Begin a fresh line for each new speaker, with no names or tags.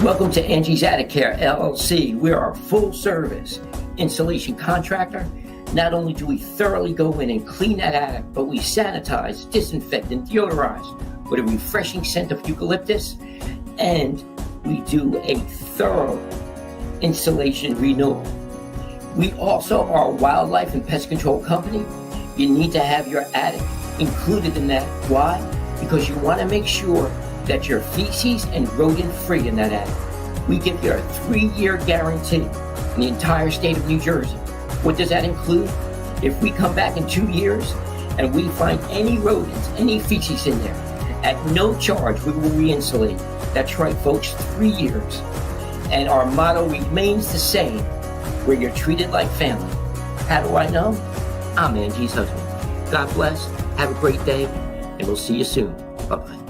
Welcome to Angie's Attic Care LLC. We are a full service insulation contractor. Not only do we thoroughly go in and clean that attic, but we sanitize, disinfect, and deodorize with a refreshing scent of eucalyptus. And we do a thorough insulation renewal. We also are a wildlife and pest control company. You need to have your attic included in that. Why? Because you want to make sure that you're feces and rodent free in that attic. We give you a 3-year guarantee in the entire state of New Jersey. What does that include? If we come back in 2 years and we find any rodents, any feces in there, at no charge, we will re-insulate. That's right, folks, 3 years. And our motto remains the same, where you're treated like family. How do I know? I'm Angie's husband. God bless, have a great day, and we'll see you soon. Bye-bye.